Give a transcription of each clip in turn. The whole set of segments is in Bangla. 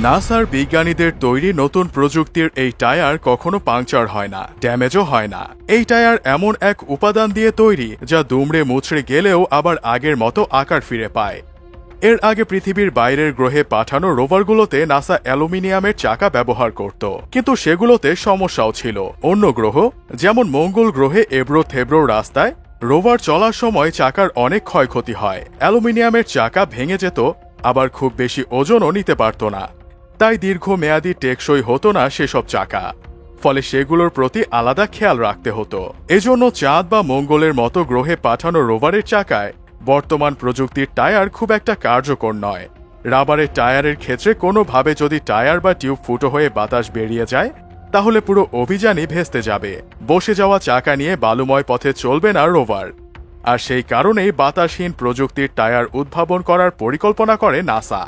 নাসার বিজ্ঞানীদের তৈরি নতুন প্রযুক্তির এই টায়ার কখনো পাংচার হয় না, ড্যামেজও হয় না। এই টায়ার এমন এক উপাদান দিয়ে তৈরি যা দুমড়ে মুচড়ে গেলেও আবার আগের মতো আকার ফিরে পায়। এর আগে পৃথিবীর বাইরের গ্রহে পাঠানো রোভারগুলোতে নাসা অ্যালুমিনিয়ামের চাকা ব্যবহার করত, কিন্তু সেগুলোতে সমস্যাও ছিল। অন্য গ্রহ যেমন মঙ্গল গ্রহে এবড়ো থেবড়ো রাস্তায় রোভার চলার সময় চাকার অনেক ক্ষয়ক্ষতি হয়। অ্যালুমিনিয়ামের চাকা ভেঙে যেত, আবার খুব বেশি ওজনও নিতে পারত না। তাই দীর্ঘমেয়াদী টেকসই হতো না সেসব চাকা, ফলে সেগুলোর প্রতি আলাদা খেয়াল রাখতে হতো। এজন্য চাঁদ বা মঙ্গলের মতো গ্রহে পাঠানো রোভারের চাকায় বর্তমান প্রযুক্তির টায়ার খুব একটা কার্যকর নয়। রাবারের টায়ারের ক্ষেত্রে কোনোভাবে যদি টায়ার বা টিউব ফুটো হয়ে বাতাস বেরিয়ে যায়, তাহলে পুরো অভিযানই ভেস্তে যাবে। বসে যাওয়া চাকা নিয়ে বালুময় পথে চলবে না রোভার। আর সেই কারণেই বাতাসহীন প্রযুক্তির টায়ার উদ্ভাবন করার পরিকল্পনা করে নাসা।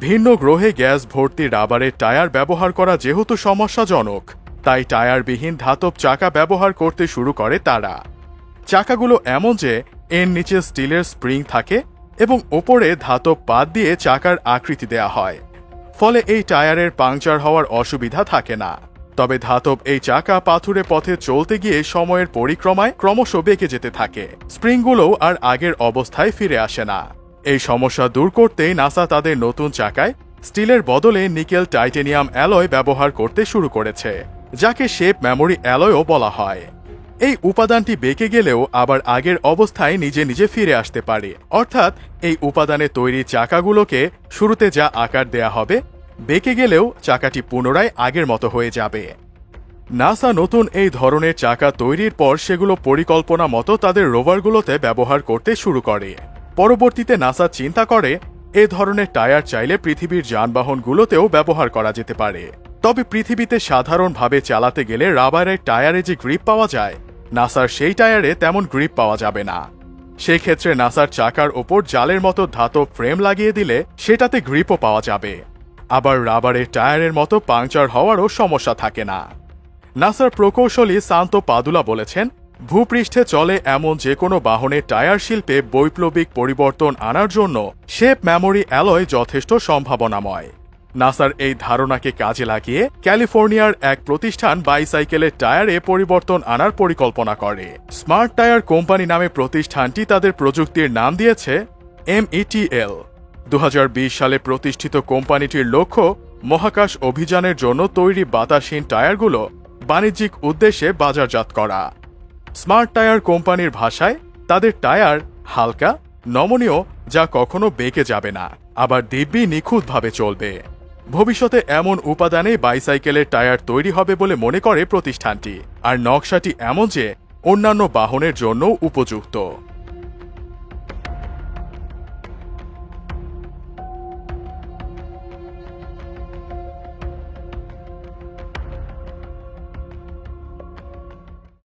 ভিন্ন গ্রহে গ্যাস ভর্তি রাবারের টায়ার ব্যবহার করা যেহেতু সমস্যাজনক, তাই টায়ারবিহীন ধাতব চাকা ব্যবহার করতে শুরু করে তারা। চাকাগুলো এমন যে এর নিচে স্টিলের স্প্রিং থাকে এবং ওপরে ধাতব পাত দিয়ে চাকার আকৃতি দেয়া হয়, ফলে এই টায়ারের পাংচার হওয়ার অসুবিধা থাকে না। তবে ধাতব এই চাকা পাথুরে পথে চলতে গিয়ে সময়ের পরিক্রমায় ক্রমশ বেঁকে যেতে থাকে। স্প্রিংগুলোও আর আগের অবস্থায় ফিরে আসে না। এই সমস্যা দূর করতেই নাসা তাদের নতুন চাকায় স্টিলের বদলে নিকেল টাইটেনিয়াম অ্যালয় ব্যবহার করতে শুরু করেছে, যাকে শেপ মেমোরি অ্যালয়ও বলা হয়। এই উপাদানটি বেঁকে গেলেও আবার আগের অবস্থায় নিজে নিজে ফিরে আসতে পারে। অর্থাৎ এই উপাদানে তৈরি চাকাগুলোকে শুরুতে যা আকার দেয়া হবে, বেঁকে গেলেও চাকাটি পুনরায় আগের মতো হয়ে যাবে। নাসা নতুন এই ধরনের চাকা তৈরির পর সেগুলো পরিকল্পনা মতো তাদের রোভারগুলোতে ব্যবহার করতে শুরু করে। পরবর্তীতে নাসা চিন্তা করে এ ধরনের টায়ার চাইলে পৃথিবীর যানবাহনগুলোতেও ব্যবহার করা যেতে পারে। তবে পৃথিবীতে সাধারণভাবে চালাতে গেলে রাবারের টায়ারে যে গ্রিপ পাওয়া যায়, নাসার সেই টায়ারে তেমন গ্রিপ পাওয়া যাবে না। সেই ক্ষেত্রে নাসার চাকার ওপর জালের মতো ধাতব ফ্রেম লাগিয়ে দিলে সেটাতে গ্রিপও পাওয়া যাবে। আবার রাবারের টায়ারের মতো পাংচার হওয়ারও সমস্যা থাকে না। নাসার প্রকৌশলী সান্তো পাদুলা বলেছেন, ভূপৃষ্ঠে চলে এমন যে কোনো বাহনের টায়ার শিল্পে বৈপ্লবিক পরিবর্তন আনার জন্য শেপ মেমোরি অ্যালয় যথেষ্ট সম্ভাবনাময়। নাসার এই ধারণাকে কাজে লাগিয়ে ক্যালিফোর্নিয়ার এক প্রতিষ্ঠান বাইসাইকেলের টায়ারে পরিবর্তন আনার পরিকল্পনা করে। স্মার্ট টায়ার কোম্পানি নামে প্রতিষ্ঠানটি তাদের প্রযুক্তির নাম দিয়েছে METL। 2020 সালে প্রতিষ্ঠিত কোম্পানিটির লক্ষ্য মহাকাশ অভিযানের জন্য তৈরি বাতাসহীন টায়ারগুলো বাণিজ্যিক উদ্দেশ্যে বাজারজাত করা। স্মার্ট টায়ার কোম্পানির ভাষায় তাদের টায়ার হালকা, নমনীয়, যা কখনো বেঁকে যাবে না, আবার দিব্যি নিখুঁতভাবে চলবে। ভবিষ্যতে এমন উপাদানে বাইসাইকেলের টায়ার তৈরি হবে বলে মনে করে প্রতিষ্ঠানটি। আর নকশাটি এমন যে অন্যান্য বাহনের জন্য উপযুক্ত।